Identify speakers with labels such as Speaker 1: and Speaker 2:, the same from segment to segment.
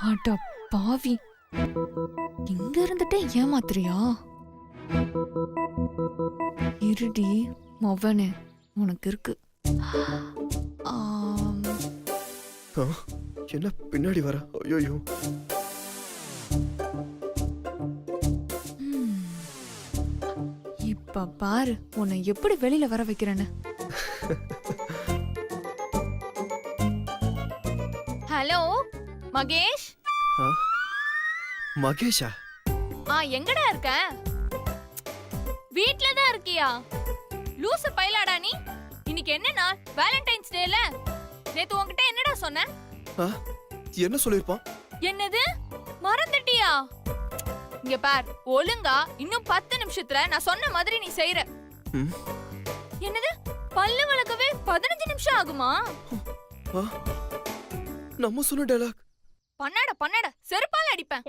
Speaker 1: அட பாவி, இங்க இருந்துட்டே ஏமாத்துறியா? இருடி மொவனே, உனக்கு இருக்கு. ஆம்,
Speaker 2: என்ன பின்னாடி வர? ஐயோ,
Speaker 1: ம். இப்ப பாரு உன்னை எப்படி வெளியில வர வைக்கிறேன்னு. ஹலோ மகேஷ்.
Speaker 2: மகேஷா?
Speaker 1: எங்கடா இருக்க? வீட்ல தான் இருக்கியா? லூசு பைலாடா நீ. இன்னைக்கு என்ன நாள்? வேலண்டைன்ஸ் டேல. நேத்து உன்கிட்ட என்னடா சொன்னேன்?
Speaker 2: என்ன சொல்லிருப்பான்?
Speaker 1: என்னது மறந்துட்டியா? இங்க பார், ஒழுங்கா இன்னும் 10 நிமிஷத்துல நான் சொன்ன மாதிரி நீ செய்யற. என்னது பல்லு வளர்க்கவே 15 நிமிஷம் ஆகுமா?
Speaker 2: நம்ம சொன்ன டயலாக்.
Speaker 1: பண்ணாட செருப்பால அடிப்பேன்.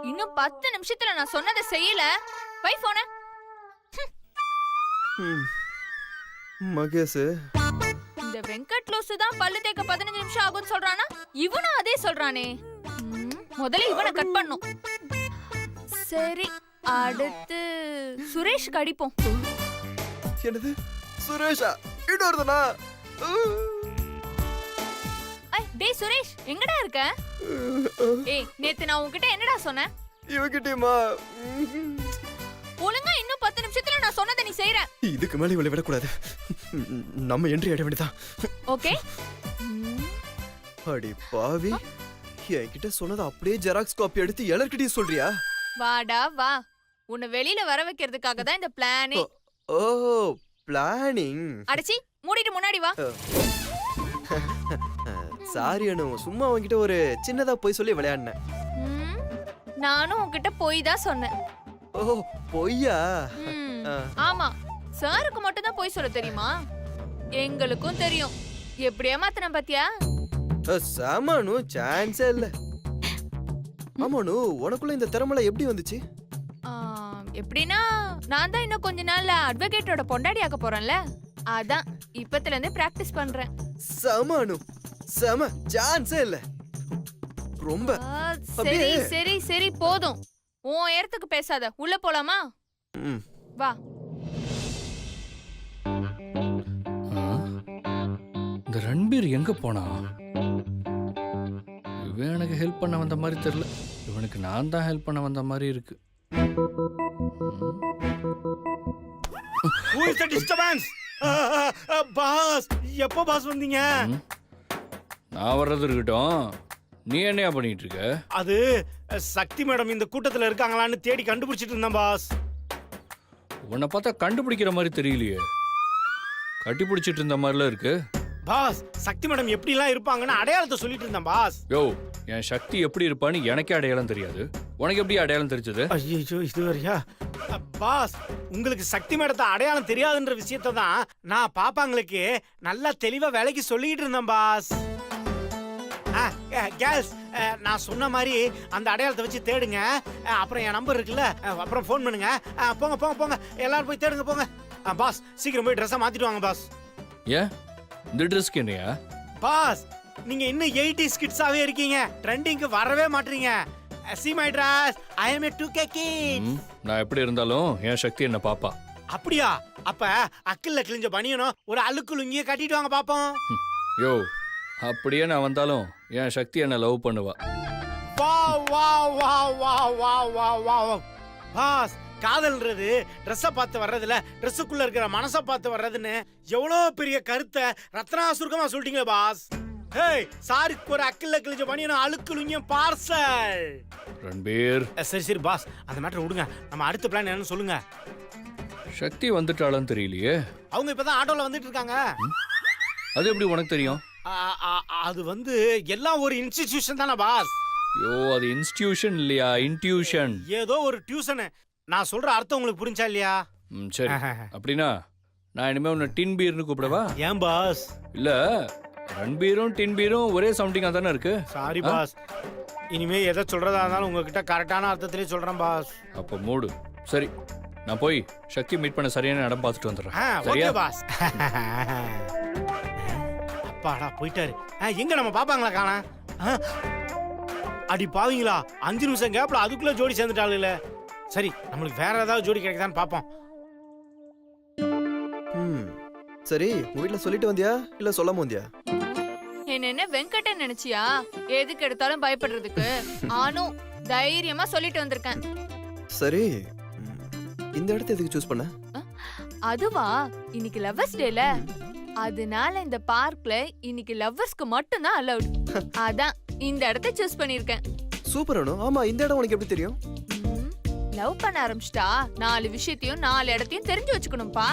Speaker 1: இன்னும் 10 நிமிஷத்துல நான் சொன்னதை செய்யல. வை போன.
Speaker 2: மகேஷ்,
Speaker 1: இந்த வெங்கட் லூசு தான் பல்லு தேக்க 15 நிமிஷம் ஆகும்னு சொல்றானா? இவனும் அதே சொல்றானே. முதல்ல இவனை கட் பண்ணும். சரி, அடுத்து சுரேஷ் அடிப்போம்.
Speaker 2: என்னது சுரேஷா? இன்னொருதனா?
Speaker 1: டேய் சுரேஷ், எங்கடா இருக்க? ஏய், நேத்து நான் உன்கிட்ட என்னடா சொன்னேன்?
Speaker 2: இவகிட்டமா?
Speaker 1: ஒழுங்கா இன்னும் 10 நிமிஷத்துல நான் சொன்னதை நீ செய்யற.
Speaker 2: இதுக்கு மேல இவளை விடக்கூடாது. நம்ம என்ட்ரி ஆட வேண்டியதான்.
Speaker 1: ஓகே.
Speaker 2: அடி பாவி, என்கிட்ட சொன்னதை அப்படியே ஜெராக்ஸ் காப்பி எடுத்து எல்லார்கிட்டயும் சொல்றியா?
Speaker 1: வாடா வா, உன்னை வெளியில வர வைக்கிறதுக்காக தான் இந்த பிளானே.
Speaker 2: ஓ, பிளானிங்.
Speaker 1: அடச்சி, மூடிட்டு முன்னாடி வா.
Speaker 2: சாரி அனு, சும்மா உன்கிட்ட ஒரு சின்னதா போய் சொல்லி விளையாடினேன்.
Speaker 1: நானும் உன்கிட்ட போய் தான் சொன்னேன்.
Speaker 2: ஓ, பொய்யா?
Speaker 1: ஆமா, சாருக்கு மட்டும் தான் போய் சொல்ல தெரியுமா? எங்களுக்கும் தெரியும். எப்படி ஏமாத்தின பாத்தியா?
Speaker 2: சாமானு சான்ஸே இல்ல. ஆமானு, உனக்குள்ள இந்த திறமலை எப்படி வந்துச்சு?
Speaker 1: எப்படின்னா, நான் தான் இன்னும் கொஞ்ச நாள்ல அட்வொகேட்டோட பொண்டாடி ஆக போறேன்ல, அதான் இப்பத்துல இருந்து பிராக்டிஸ் பண்றேன்.
Speaker 2: சாமானு, சம சான்ஸே இல்ல. ரொம்ப.
Speaker 1: சரி சரி சரி, போதும். உன் இடத்துக்கு பேசாத, உள்ள போலாமா? வா.
Speaker 3: இந்த ரன்பீர் எங்க போனா? இவன் எனக்கு ஹெல்ப் பண்ண வந்த மாதிரி தெரியல. இவனுக்கு நான் தான் ஹெல்ப் பண்ண வந்த மாதிரி இருக்கு.
Speaker 4: Who is the disturbance? Boss, எப்போ பாஸ் வந்தீங்க?
Speaker 3: நான் வர்றது இருக்கட்டும், நீ என்னையா பண்ணிட்டு இருக்க?
Speaker 4: அது சக்தி மேடம் இந்த கூட்டத்துல இருக்காங்களான்னு தேடி கண்டுபிடிச்சிட்டு இருந்தேன் பாஸ்.
Speaker 3: உன்னை பார்த்தா கண்டுபிடிக்கிற மாதிரி தெரியலையே. கட்டி பிடிச்சிட்டு இருந்த மாதிரிலாம் இருக்கு.
Speaker 4: பாஸ், சக்தி மேடம் எப்படிலாம் இருப்பாங்கன்னு அடையாளத்தை சொல்லிட்டு இருந்தேன் பாஸ்.
Speaker 3: யோ, என் சக்தி எப்படி இருப்பான்னு எனக்கே அடையாளம் தெரியாது. உனக்கு எப்படி அடையாளம் தெரிஞ்சது?
Speaker 4: ஐயோ, இது வரையா? பாஸ், உங்களுக்கு சக்தி மேடத்தை அடையாளம் தெரியாதுன்ற விஷயத்தை தான் நான் பாப்பாங்களுக்கு நல்லா தெளிவா வேலைக்கு சொல்லிட்டு இருந்தேன் பாஸ். கேர்ள்ஸ், நான் சொன்ன மாதிரி அந்த அடையாளத்தை வச்சு தேடுங்க. அப்புறம் என் நம்பர் இருக்குல்ல, அப்புறம் ஃபோன் பண்ணுங்க. போங்க போங்க போங்க, எல்லாரும் போய் தேடுங்க போங்க. பாஸ், சீக்கிரம் போய் ட்ரெஸ்ஸை மாத்திட்டு வாங்க பாஸ்.
Speaker 3: ஏன் இந்த ட்ரெஸ்க்கு என்னையா?
Speaker 4: பாஸ், நீங்க இன்னும் 80s கிட்ஸாவே இருக்கீங்க. ட்ரெண்டிங்க்கு வரவே மாட்டீங்க. See my dress, I am a 2K kid.
Speaker 3: நான் எப்படி இருந்தாலும் என் சக்தி என்ன பாப்பா.
Speaker 4: அப்படியா? அப்ப அக்கில்ல கிழிஞ்ச பனியனும் ஒரு அழுக்கு லுங்கிய கட்டிட்டு வாங்க பாப்போம்.
Speaker 3: யோ, அப்படியே நான் வந்தாலும் என் சக்தி என்ன லவ் பண்ணுவா.
Speaker 4: Wow wow wow wow wow wow wow. Boss, காதல்ன்றது ட்ரெஸ்ஸை பார்த்து வர்றதுல, ட்ரெஸ்ஸுக்குள்ள இருக்கிற மனசை பார்த்து வர்றதுன்னு எவ்வளோ பெரிய கருத்தை ரத்னா சுருக்கமா சொல்லிட்டீங்க பாஸ். ஹேய், சாருக்கு ஒரு அக்கில்ல கிழிஞ்ச பனியனும் அழுக்கு லுங்கியும் பார்சல்.
Speaker 3: ரன்பீர்,
Speaker 4: சரி சரி பாஸ், அந்த மேட்டர் விடுங்க. நம்ம அடுத்த பிளான் என்னன்னு சொல்லுங்க.
Speaker 3: சக்தி வந்துட்டாளான்னு தெரியலையே.
Speaker 4: அவங்க இப்பதான் ஆட்டோல வந்துட்டு இருக்காங்க.
Speaker 3: அது எப்படி உனக்கு தெரியும்?
Speaker 4: அது வந்து எல்லாம் ஒரு இன்ஸ்டிடியூஷன் தானே பாஸ்.
Speaker 3: யோ, அது இன்ஸ்டிடியூஷன் இல்லையா, இன்ட்யூஷன்.
Speaker 4: ஏதோ ஒரு டியூஷன். நான் சொல்ற அர்த்தம் உங்களுக்கு புரிஞ்சா இல்லையா?
Speaker 3: சரி, அப்படின்னா நான் இனிமே உன்னை டின் பீர்னு கூப்பிடவா?
Speaker 4: ஏன் பாஸ்?
Speaker 3: இல்ல, ரன்பீரும் டின் பீரும் ஒரே சவுண்டிங்கா தானே இருக்கு.
Speaker 4: சாரி பாஸ், இனிமே எதை சொல்றதா இருந்தாலும் உங்ககிட்ட கரெக்டான அர்த்தத்திலே சொல்றேன் பாஸ்.
Speaker 3: அப்ப மூடு. சரி, நான் போய் சக்தி மீட் பண்ண சரியான இடம் பார்த்துட்டு வந்துடுறேன்.
Speaker 4: சரியா பாஸ்? அப்பாடா போயிட்டாரு. எங்க நம்ம பாப்பாங்களா காணோம்? அடி பாவீங்களா 5 நிமிஷம் கேப்ல அதுக்குள்ள ஜோடி சேர்ந்துட்டாளுல. சரி நம்மளுக்கு வேற ஏதாவது ஜோடி கிடைக்குதான்னு பாப்போம்.
Speaker 2: சரி உங்க வீட்ல சொல்லிட்டு வந்தியா இல்ல சொல்லாம வந்தியா?
Speaker 1: என்ன வெங்கடன் நினைச்சியா? எதுக்கு எடுத்தாலும் பயப்படுறதுக்கு ஆனு தைரியமா சொல்லிட்டு வந்திருக்கேன்.
Speaker 2: சரி இந்த இடத்தை எதுக்கு சூஸ் பண்ண?
Speaker 1: அதுவா, இன்னைக்கு லவ்வர்ஸ் டேல, அதனால இந்த பார்க்ல இன்னைக்கு லவ்வர்ஸ்க்கு மட்டும் தான் அலௌட். அதான் இந்த இடத்தை சூஸ் பண்ணிருக்கேன்.
Speaker 2: சூப்பர் அனு. ஆமா இந்த இடம் உனக்கு எப்படி தெரியும்?
Speaker 1: லவ் பண்ண ஆரம்பிச்சிட்டா 4 விஷயத்தையும் 4 இடத்தையும் தெரிஞ்சு வச்சுக்கணும்பா.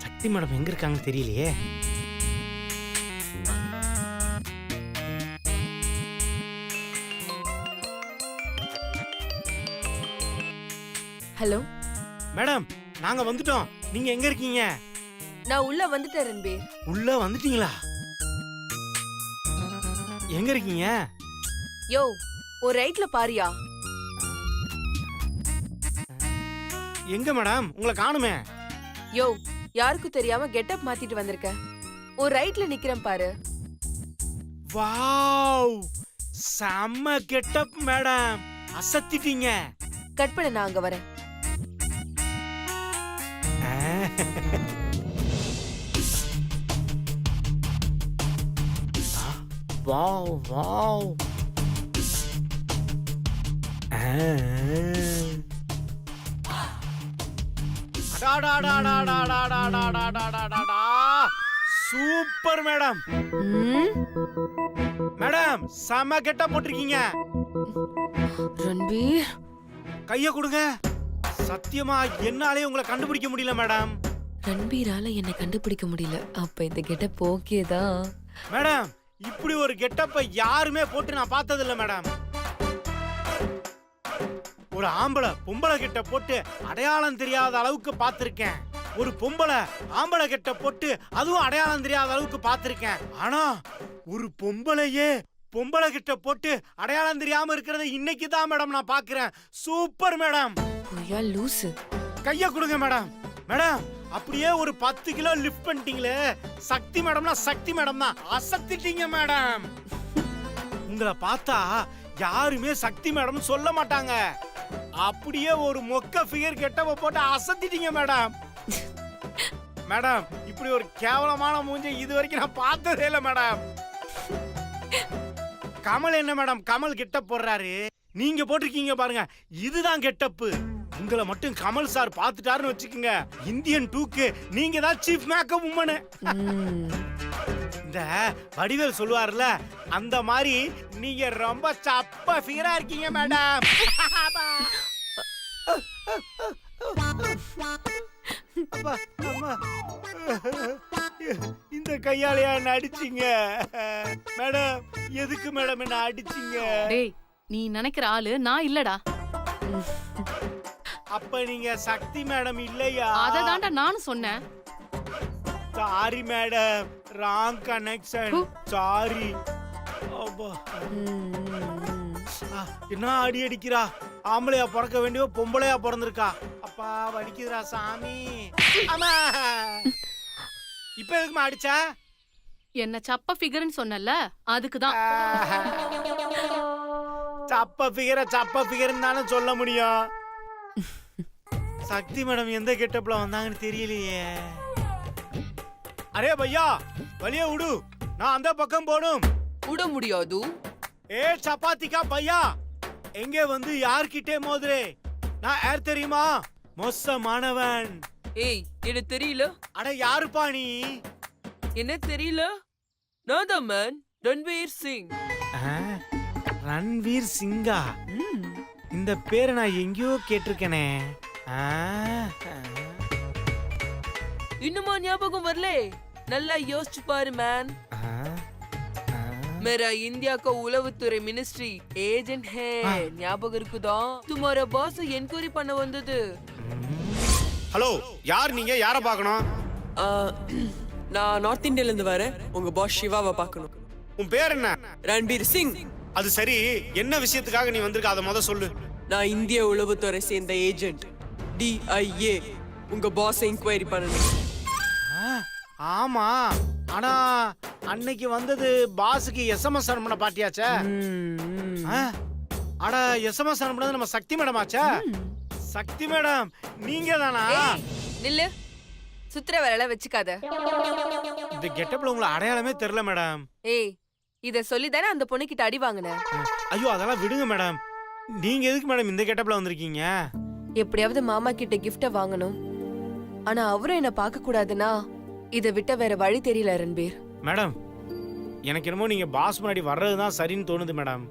Speaker 4: சக்தி மேடம் எங்க இருக்காங்கன்னு தெரியலையே.
Speaker 5: ஹலோ
Speaker 4: மேடம் நாங்க வந்துட்டோம். நீங்க எங்க இருக்கீங்க?
Speaker 5: நான் உள்ள வந்துட்டேன் ரன்பீர்.
Speaker 4: உள்ள வந்துட்டீங்களா? எங்க இருக்கீங்க?
Speaker 5: யோ ஒரு ரைட்ல பாரியா.
Speaker 4: எங்க மேடம் உங்களை காணுமே.
Speaker 5: யோ யாருக்கும் தெரியாம கெட்டப் மாத்திட்டு வந்திருக்க. ஒரு ரைட்ல நிக்கிறேன் பாரு.
Speaker 4: வாவ் செம்ம கெட்டப் மேடம், அசத்திட்டீங்க.
Speaker 5: கட் பண்ண நான் அங்க வரேன்.
Speaker 4: Wow wow. Super madam. Madam செம கெட்ட போட்டிருக்கீங்க.
Speaker 5: ரன்பீர்
Speaker 4: கைய கொடுங்க. சத்தியமா என்னாலே உங்களை கண்டுபிடிக்க முடியல மேடம்.
Speaker 5: ரன்பீரால என்ன கண்டுபிடிக்க முடியல. அப்ப இந்த கெட்டப் ஓகேதான்.
Speaker 4: மேடம் இப்படி ஒரு கெட்டப்ப யாருமே போட்டு நான் பார்த்தது இல்ல மேடம். ஒரு ஆம்பளை பொம்பளை கிட்ட போட்டு அடையாளம் தெரியாத அளவுக்கு பார்த்திருக்கேன். ஒரு பொம்பளை ஆம்பளை கிட்ட போட்டு அதுவும் அடையாளம் தெரியாத அளவுக்கு பார்த்திருக்கேன். ஆனா ஒரு பொம்பளையே பொம்பளை கிட்ட போட்டு அடையாளம் தெரியாம இருக்கிறத இன்னைக்கு தான் மேடம் நான் பாக்குறேன். Super madam.
Speaker 5: போயா லூசு.
Speaker 4: கைய கொடுங்க மேடம். மேடம் அப்படியே ஒரு 10 கிலோ லிஃப்ட் பண்ணிட்டீங்களே. சக்தி மேடம்னா சக்தி மேடம் தான், அசத்திட்டீங்க மேடம். உங்களை பார்த்தா யாருமே சக்தி மேடம் சொல்ல மாட்டாங்க. அப்படியே ஒரு மொக்க ஃபிகர் கெட்டவ போட்டு அசத்திட்டீங்க மேடம். மேடம் இப்படி ஒரு கேவலமான மூஞ்ச இது வரைக்கும் நான் பார்த்ததே இல்ல மேடம். கமல் என்ன மேடம் கமல் கிட்ட போடுறாரு, நீங்க போட்டிருக்கீங்க பாருங்க, இதுதான் கெட்டப்பு. உங்களை மட்டும் கமல் சார் பாத்துட்டாருன்னு வச்சுக்கோங்க, இந்தியன் 2க்கு நீங்க தான் சீஃப் மேக்கப் உமன். இந்த வடிவேல் சொல்லுவார்ல அந்த மாதிரி நீங்க ரொம்ப சப்ப ஃபிகரா இருக்கீங்க மேடம். இந்த கையாலையா நடிச்சீங்க மேடம்? எதுக்கு மேடம் என்ன அடிச்சீங்க?
Speaker 6: டேய் நீ நினைக்கிற ஆளு நான் இல்லடா.
Speaker 4: அப்ப நீங்க சக்தி மேடம் இல்லையா?
Speaker 6: அததான்டா நானும் சொன்னேன்.
Speaker 4: Sorry madam, wrong connection. Sorry. என்ன அடி அடிக்கிறா? ஆம்பளையா பிறக்க வேண்டிய பொம்பளையா பிறந்திருக்கா. அப்பா வலிக்குதுரா சாமி. அம்மா இப்ப எதுக்குமா அடிச்சா?
Speaker 6: என்ன சப்ப ஃபிகர்னு சொன்னல அதுக்குதான்.
Speaker 4: சப்ப ஃபிகர்னு தானே சொல்ல முடியும். சக்தி மேடம் எந்த கெட்டப்ல வந்தாங்கன்னு தெரியலையே. அரே பையா வலிய விடு, நான் அந்த பக்கம் போடும்.
Speaker 5: விட முடியாது.
Speaker 4: ஏ சப்பாத்திக்கா பையா, எங்க வந்து யார்கிட்டே மோதுரே? நான் யார் தெரியுமா? மோசமானவன்.
Speaker 7: ஏய் எனக்கு தெரியல.
Speaker 4: அட யாருப்பா நீ?
Speaker 7: என்ன தெரியல? நான் தான் மேன் ரன்வீர் சிங்.
Speaker 4: ரன்வீர் சிங்கா. இந்த பேரை நான் எங்கேயோ கேட்டிருக்கேனே. ஆ,
Speaker 7: இன்னுமா ஞாபகம் வரல? நல்லா யோசிச்சு பாரு மேன்.
Speaker 4: ஆ, ஆ.
Speaker 7: मेरा इंडिया का உளவுத்துறை மினிஸ்ட்ரி ஏஜென்ட் ஹே. ஞாபகம் இருக்குதா? तुम्हारा பாஸ் என்கொயரி பண்ண வந்தது.
Speaker 4: ஹலோ, யார் நீங்க? யாரை பார்க்கணும்?
Speaker 8: நான் நார்த் இந்தியால இருந்து வரேன். உங்க பாஸ் சிவாவை பார்க்கணும்.
Speaker 4: உன் பேர் என்ன?
Speaker 8: ரன்பீர் சிங்.
Speaker 4: அது சரி, என்ன விஷயத்துக்காக நீ வந்திருக்க? அதை முத சொல்லு.
Speaker 8: நான் இந்திய உளவுத்துறை சேர்ந்த ஏஜென்ட் DIA. உங்க பாஸ் என்கொயரி பண்ணணும்.
Speaker 4: ஆமா, ஆனா அன்னைக்கு வந்தது பாஸுக்கு SMS அனுப்பின பாட்டியாச்சே. அட, SMS அனுப்பினது நம்ம சக்தி மேடம் ஆச்சே. சக்தி மேடம் நீங்க தானா?
Speaker 5: ஏய், நில்லு. சுத்திர வேலை வச்சுக்காத.
Speaker 4: இந்த கெட்டப்ல உங்களை அடையாளமே தெரியல மேடம்.
Speaker 5: ஏய், இத சொல்லிதானே அந்த பொண்ணு கிட்ட அடி வாங்கின.
Speaker 4: ஐயோ, அதெல்லாம் விடுங்க மேடம். நீங்க எதுக்கு மேடம் இந்த கெட்டப்ல வந்திருக்கீங்க?
Speaker 5: எப்படியாவது மாமா கிட்ட கிஃப்ட வாங்கணும். ஆனா அவரும் என்ன பார்க்க கூடாதுன்னா இத விட்ட வேற வழி தெரியல ரன்பீர்.
Speaker 4: மேடம், எனக்கு என்னமோ நீங்க பாஸ் முன்னாடி வர்றதுதான் சரின்னு தோணுது மேடம்.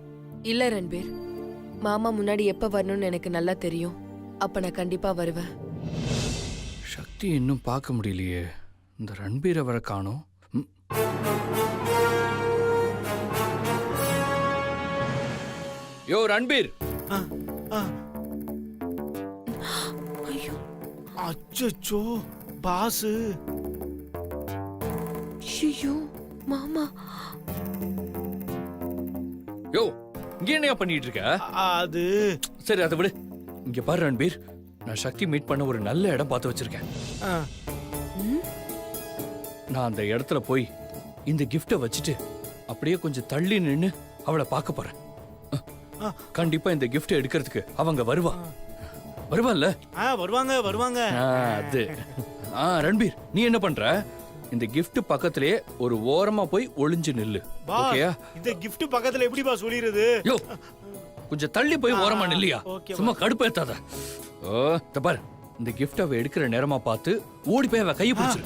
Speaker 5: இல்ல ரன்பீர், மாமா முன்னாடி எப்ப வரணும்னு எனக்கு நல்லா தெரியும். அப்ப நான் கண்டிப்பா வருவேன்.
Speaker 3: சக்தி இன்னும் பார்க்க முடியலையே. இந்த ரன்பீரை வர காணோம். யோ ரன்பீர்.
Speaker 5: ஐயோ,
Speaker 4: அச்சோ, பாஸ்.
Speaker 5: ஐயோ மாமா.
Speaker 3: யோ, இங்க என்னையா பண்ணிட்டு இருக்க?
Speaker 4: அது
Speaker 3: சரி, அதை விடு. இங்க பாரு ரன்பீர், நான் சக்தி மீட் பண்ண ஒரு நல்ல இடம் பார்த்து வச்சிருக்கேன். நான் அந்த இடத்துல போய் இந்த கிஃப்ட வச்சுட்டு அப்படியே கொஞ்சம் தள்ளி நின்னு அவளை பார்க்க போறேன். கண்டிப்பா இந்த கிஃப்ட் எடுக்கிறதுக்கு அவங்க வருவாள்ல?
Speaker 4: வருவாங்க வருவாங்க.
Speaker 3: அது ரன்பீர், நீ என்ன பண்ற? இந்த gift பக்கத்திலே ஒரு ஓரமா போய் ஒளிஞ்சு நில்லு. ஓகேயா?
Speaker 4: இந்த gift பக்கத்துல எப்படி பாஸ் ஒளியிறது?
Speaker 3: யோ, கொஞ்சம் தள்ளி போய் ஓரமா நில்லியா? சும்மா கடுப்பேத்தாத. பாரு, இந்த gift அவ எடுக்கிற நேரமா பார்த்து ஓடி போய் அவ கையை பிடிச்சிரு.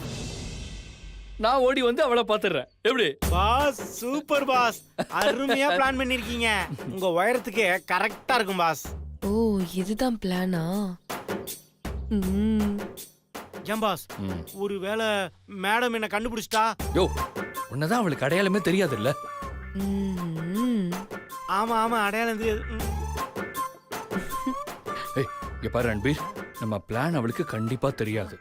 Speaker 3: நான் ஓடி வந்து அவளை பாத்துறேன். எப்படி
Speaker 4: பாஸ்? சூப்பர் பாஸ், அருமையா பிளான் பண்ணிருக்கீங்க. உங்க உயரத்துக்கு கரெக்டா இருக்கும் பாஸ்.
Speaker 5: ஓ, இதுதான் பிளானா?
Speaker 4: ஏன் பாஸ், ஒருவேளை மேடம் என்ன கண்டுபிடிச்சிட்டா?
Speaker 3: யோ, உன்னதான் அவளுக்கு அடையாளமே தெரியாது இல்ல?
Speaker 4: ஆமா ஆமா, அடையாளம் தெரியாது.
Speaker 3: இங்க பாரு ரன்பீர், நம்ம பிளான் அவளுக்கு கண்டிப்பா தெரியாது.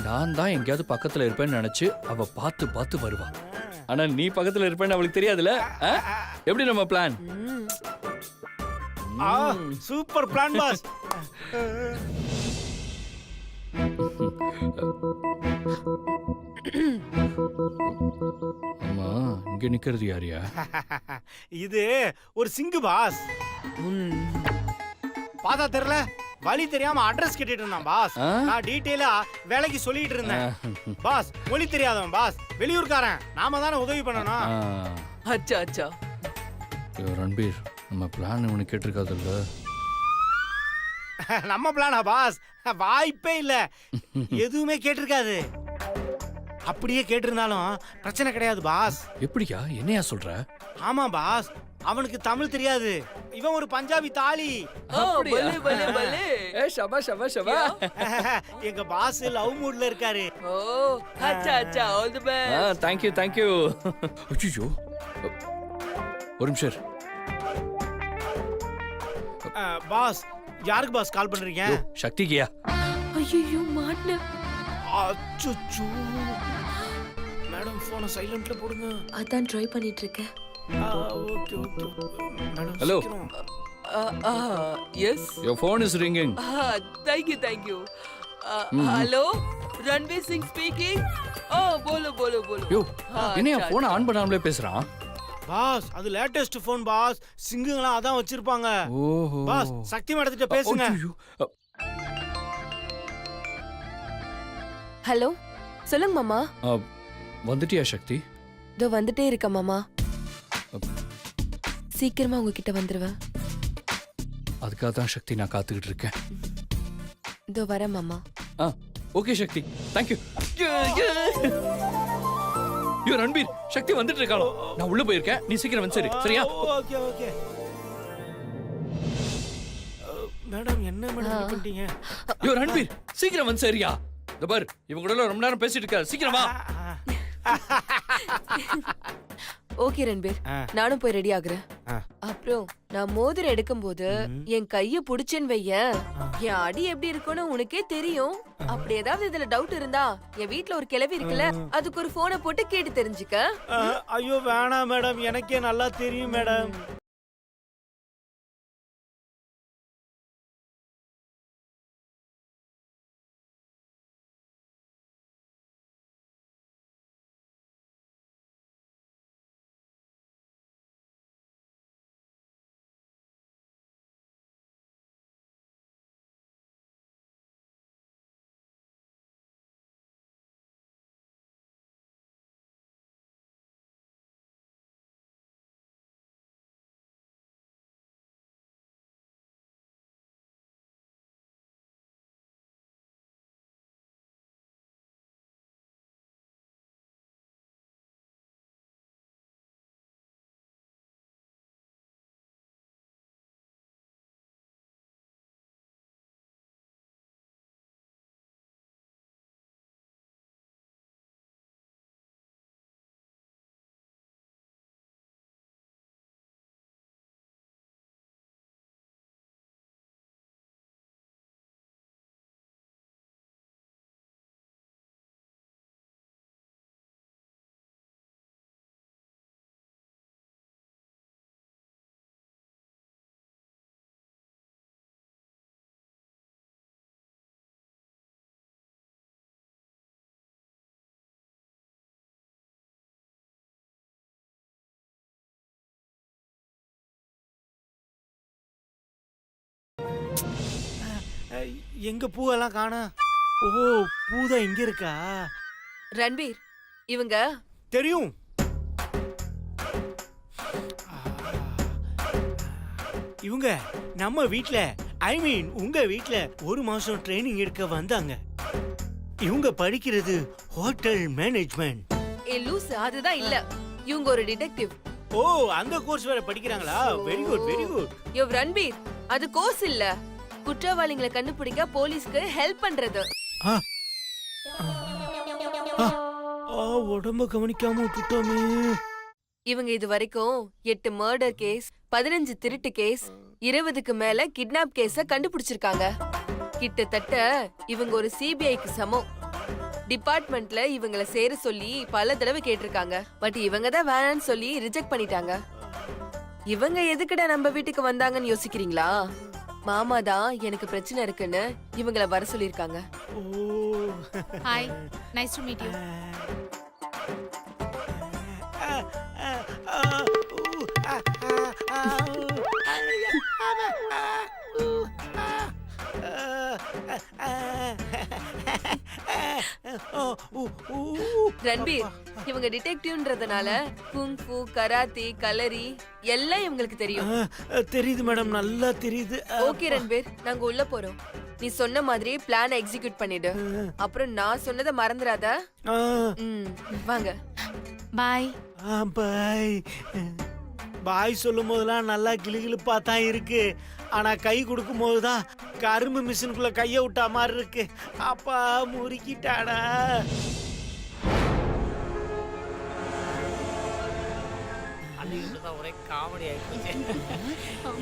Speaker 3: நான் தான் எங்கேயாவது பக்கத்துல இருப்பேன்னு நினைச்சு அவ பார்த்து வருவா. ஆனா நீ பக்கத்துல இருப்பேன்னு அவளுக்கு தெரியாதுல்ல? எப்படி நம்ம பிளான்?
Speaker 4: Super plan pass.
Speaker 3: அம்மா, இங்க நிக்கிறது யாரியா?
Speaker 4: இது ஒரு சிங்கு பாஸ். பாத்தா தெரியல, வழி தெரியாம அட்ரஸ் கேட்டுட்டு இருந்தான் பாஸ். நான் டீடைலா வேலைக்கு சொல்லிட்டு இருந்தேன் பாஸ். மொழி தெரியாதவன் பாஸ், வெளியூர்காரன். நாம தானே உதவி பண்ணணும்.
Speaker 7: அச்சா அச்சா.
Speaker 3: ரன்பீர், நம்ம பிளான் உனக்கு கேட்டிருக்காதுல்ல?
Speaker 4: நம்ம பிளானா பாஸ்? வாய்ப்பே இல்ல, எதுவுமே கேட்டிருக்காது. அப்படியே கேட்டிருந்தாலும் பிரச்சனை கிடையாது பாஸ்.
Speaker 3: எப்படியா? என்னையா சொல்ற?
Speaker 4: ஆமா பாஸ், அவனுக்கு தமிழ் தெரியாது. இவன் ஒரு பஞ்சாபி தாலி.
Speaker 7: பலே பலே பலே.
Speaker 3: ஷபா ஷபா ஷபா.
Speaker 4: எங்க பாஸ் லவ் மூட்ல இருக்காரு.
Speaker 7: ஓ, அச்சா அச்சா. All the best.
Speaker 3: Thank you thank you. ஐயோ, ஒரு நிமிஷம்.
Speaker 4: பாஸ், யாருக்கு பாஸ் கால் பண்றீங்க?
Speaker 3: சக்திக்கியா?
Speaker 5: ஐயோ, மாட்டேன்.
Speaker 4: அச்சச்சோ, மேடம் போனை சைலண்ட்ல போடுங்க.
Speaker 5: அதான் ட்ரை பண்ணிட்டு இருக்கேன்.
Speaker 4: Okay okay madam.
Speaker 3: Hello.
Speaker 7: Yes.
Speaker 3: Your phone is ringing.
Speaker 7: Thank you. Hello, Ranveer Singh speaking. போலோ.
Speaker 3: யோ, என்னையா போனை ஆன் பண்ணாமலே பேசுறான்?
Speaker 4: பாஸ், அது லேட்டஸ்ட் போன் பாஸ். சிங்குங்களா அதான் வச்சிருப்பாங்க.
Speaker 3: ஓஹோ.
Speaker 4: பாஸ், சக்தி மேடத்திட்ட பேசுங்க.
Speaker 5: ஹலோ, சொல்லுங்க மாமா.
Speaker 3: வந்துட்டியா சக்தி?
Speaker 5: இதோ வந்துட்டே இருக்க மாமா. சீக்கிரமா உங்ககிட்ட வந்துருவேன்.
Speaker 3: அதுக்காக தான் சக்தி நான் காத்துக்கிட்டு இருக்கேன்.
Speaker 5: இதோ வரேன் மாமா.
Speaker 3: ஓகே சக்தி, தேங்க்யூ. யோ ரன்பீர், சக்தி வந்துட்டு இருக்காளோ? நான் உள்ள போயிருக்கேன், நீ சீக்கிரம் வந்து சரி. சரியா?
Speaker 4: Okay okay. மேடம் என்ன மேடம் இப்படி பண்ணிட்டீங்க?
Speaker 3: யோ ரன்பீர் சீக்கிரம் வந்து சரியா. இந்த பார் இவங்க கூட ரொம்ப நேரம் பேசிட்டு இருக்க, சீக்கிரம் வா.
Speaker 5: ஓகே ரன்பீர், நானும் போய் ரெடி ஆகுறேன். அப்புறம் நான் மோதிரம் எடுக்கும்போது என் கைய புடிச்சேன்னு வையேன், என் அடி எப்படி இருக்கும்னு உனக்கே தெரியும். அப்படி ஏதாவது இதுல டவுட் இருந்தா என் வீட்ல ஒரு கிளவி இருக்குல்ல, அதுக்கு ஒரு போனை போட்டு கேட்டு தெரிஞ்சுக்க.
Speaker 4: ஐயோ வேணாம் மேடம், எனக்கே நல்லா தெரியும் மேடம். எங்க பூவெல்லாம் காணோம். ஓ, பூதான் இங்க இருக்கா?
Speaker 5: ரன்பீர், இவங்க
Speaker 4: தெரியும். இவங்க நம்ம வீட்ல, ஐ மீன் உங்க வீட்ல ஒரு மாசம் ட்ரைனிங் எடுக்க வந்தாங்க. இவங்க படிக்கிறது ஹோட்டல் மேனேஜ்மெண்ட்.
Speaker 5: ஏ லூஸ், அதுதான் இல்ல, இவங்க ஒரு டிடெக்டிவ்.
Speaker 4: ஓ, அந்த கோர்ஸ் வேற படிக்கிறாங்களா? Very good very good.
Speaker 5: Yo Ranbir, அது கோர்ஸ் இல்ல, குற்றவாளிகளை கண்டுபிடிக்க போலீஸ்க்கு ஹெல்ப் பண்றது.
Speaker 4: உடம்ப கவனிக்காம விட்டுட்டோமே.
Speaker 5: இவங்க இது வரைக்கும் 8 மர்டர் கேஸ், 15 திருட்டு கேஸ், 20க்கு மேல கிட்னாப் கேஸ கண்டுபிடிச்சிருக்காங்க. கிட்டத்தட்ட இவங்க ஒரு சிபிஐக்கு சமம். டிபார்ட்மெண்ட்ல இவங்கள சேர சொல்லி பல தடவை கேட்டிருக்காங்க. பட் இவங்க தான் வேணான்னு சொல்லி ரிஜெக்ட் பண்ணிட்டாங்க. இவங்க எதுக்குடா நம்ம வீட்டுக்கு வந்தாங்கன்னு யோசிக்கிறீங்களா? மாமா தான் எனக்கு பிரச்சனை இருக்குன்னு இவங்கள வர சொல்லிருக்காங்க.
Speaker 1: Hi, nice to meet you.
Speaker 5: Ranbir, இவங்க டிடெக்டிவ்ன்றதுனால குங்ஃபு, கராத்தே, கலரி எல்லாம் இவங்களுக்கு தெரியும்.
Speaker 4: தெரியுது மேடம், நல்லா தெரியுது.
Speaker 5: ஓகே ரன்பீர், நாங்க உள்ள போறோம். நீ சொன்ன மாதிரி பிளான் எக்ஸிக்யூட் பண்ணிடு. அப்புறம் நான் சொன்னதை மறந்துடாத. வாங்க.
Speaker 1: பாய்.
Speaker 4: பாய். பாய் சொல்லும் போதெல்லாம் நல்லா கிளுகிளுப்பா தான் இருக்கு. ஆனா கை கொடுக்கும் போதுதான் கரும்பு மிஷினுக்குள்ள கைய விட்டா மாதிரி இருக்கு. அப்பா முறுக்கிட்டாடா.
Speaker 9: ஒரே காமெடி ஆயிடுச்சு.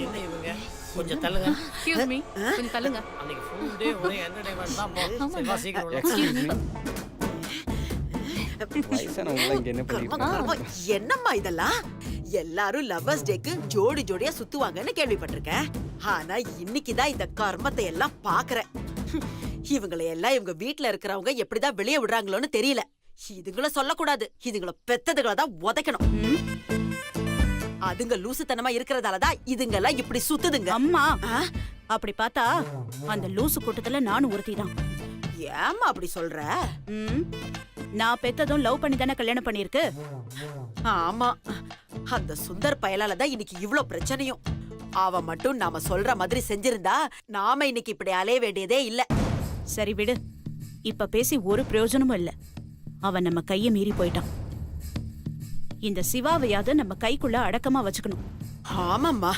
Speaker 9: என்ன இவங்க கொஞ்சம் தள்ளுங்க.
Speaker 6: எக்ஸ்கியூஸ் மீ, கொஞ்சம் தள்ளுங்க.
Speaker 9: அன்னைக்கு ஃபுல் டே ஒரே என்டர்டெயின்மென்ட் தான். செல்வா சீக்கிரம் உள்ள.
Speaker 10: என்னம்மா இதெல்லாம்? எல்லாரும் லவ்வர்ஸ் டேக்கு ஜோடி ஜோடியா சுத்துவாங்கன்னு கேள்விப்பட்டிருக்கேன். ஆனா இன்னைக்குதான் இந்த கர்மத்தை எல்லாம் பாக்குறேன். இவங்களை எல்லாம் இவங்க வீட்டுல இருக்கிறவங்க எப்படிதான் வெளியே விடுறாங்களோன்னு தெரியல. இதுங்கள சொல்லக்கூடாது, இதுங்கள பெத்ததுகளை தான் உதைக்கணும். அதுங்க லூசுத்தனமா இருக்கிறதாலதான் இதுங்கெல்லாம் இப்படி சுத்துதுங்க.
Speaker 11: அம்மா, அப்படி பார்த்தா அந்த லூசு கூட்டத்துல நானும் ஒருத்திதான்.
Speaker 10: ஏம்மா அப்படி சொல்ற?
Speaker 11: நான் பெத்ததும் லவ் பண்ணி தானே கல்யாணம் பண்ணிருக்கு.
Speaker 10: ஆமா, அந்த சுந்தர் பயலால தான் இன்னைக்கு இவ்ளோ பிரச்சனையும். அவ மட்டும் நாம சொல்ற மாதிரி செஞ்சிருந்தா நாம இன்னைக்கு இப்படி அலைய வேண்டியதே இல்ல.
Speaker 11: சரி விடு, இப்ப பேசி ஒரு பிரயோஜனமும் இல்ல. அவன் நம்ம கைய மீறி போயிட்டான். இந்த சிவாவையாவது நம்ம கைக்குள்ள அடக்கமா வச்சுக்கணும்.
Speaker 10: ஆமாம்மா,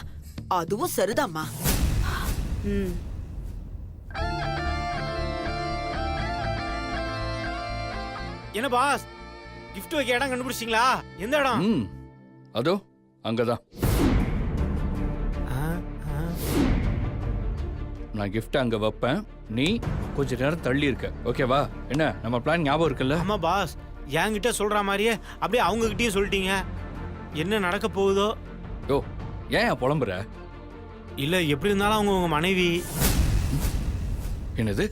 Speaker 10: அதுவும் சரிதாம்மா.
Speaker 4: என்ன பாஸ் கிஃப்ட் வைக்க இடம் கண்டுபிடிச்சிங்களா? எந்த இடம்?
Speaker 3: ம் அதோ அங்கதான். நான் கிஃப்ட் அங்க வைப்பேன், நீ கொஞ்ச நேரம் தள்ளி இருக்க, ஓகேவா? என்ன நம்ம பிளான் ஞாபகம் இருக்குல்ல?
Speaker 4: ஆமா பாஸ், என்கிட்ட சொல்ற மாதிரியே அப்படியே அவங்க கிட்டயும் சொல்லிட்டீங்க. என்ன நடக்க போகுதோ?
Speaker 3: யோ ஏன் புலம்புற?
Speaker 4: இல்ல எப்படி இருந்தாலும் அவங்க உங்க மனைவி.
Speaker 3: என்னது